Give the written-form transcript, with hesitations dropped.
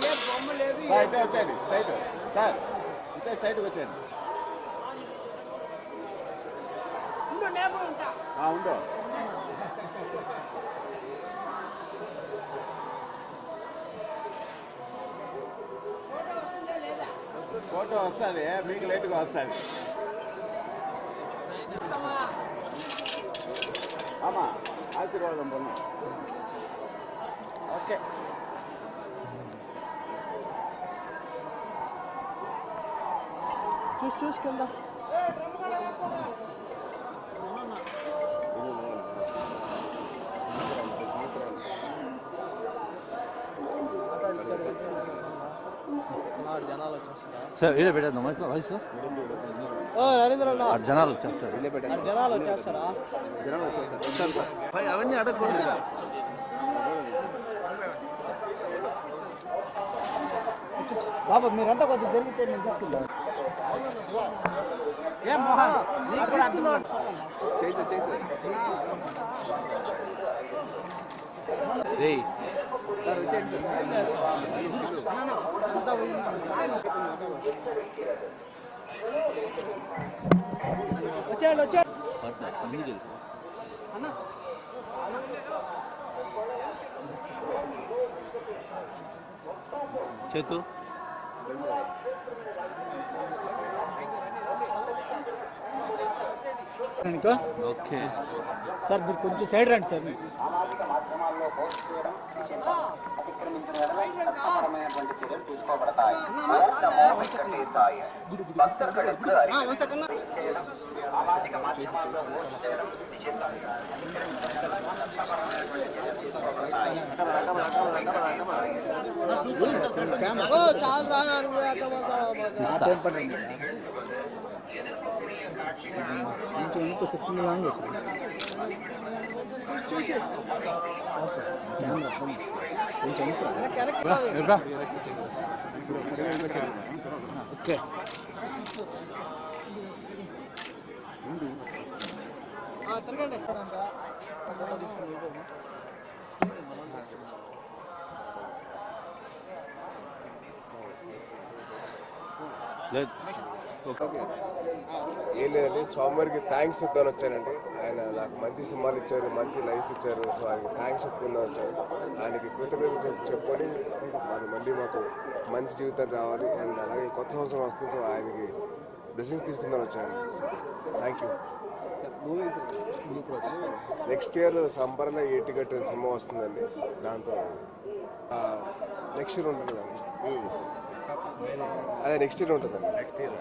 Sir ఇటే వచ్చేయండి straight sir ఇటే స్ట్రైట్గా వచ్చేయండి ఉండు ఫోటో వస్తుంది మీకు లేట్గా వస్తుంది ఆమా ఆశీర్వాదం పొందాం ఓకే చూసుకుందా సార్ వీడియో పెట్టేద్దాం వయసు నరేంద్ర జనాలు వచ్చేస్తారు జనాలు వచ్చేస్తారా అవన్నీ అడగకూడదు బాబా మీరంతా కొద్దిగా జరిగితే నేను తీసుకుంటాను వచ్చాడు వచ్చాడు చేతు ఓకే సార్ మీరు కొంచెం సైడ్ రండి సార్ కొంచెం ఇంకో సెకండ్ లాంగ్ ఓకే ఏం లేదండి స్వామివారికి థ్యాంక్స్ చెప్తాను వచ్చానండి. ఆయన నాకు మంచి సినిమాలు ఇచ్చారు, మంచి లైఫ్ ఇచ్చారు. సో ఆయనకి థ్యాంక్స్ చెప్పుకుందాం వచ్చాను. ఆయనకి కృతజ్ఞతలు చెప్పుకొని మళ్ళీ మాకు మంచి జీవితం రావాలి. అండ్ అలాగే కొత్త సంవత్సరం వస్తుంది. సో ఆయనకి బ్లెస్సింగ్స్ తీసుకుందాం వచ్చాను. Thank you. నెక్స్ట్ ఇయర్ సంబర్లో ఏటిగట్టు సినిమా వస్తుందండి. దాంతో నెక్స్ట్ ఇయర్ ఉంటుంది కదండి. అదే నెక్స్ట్ ఇయర్ ఉంటుందండి. Next year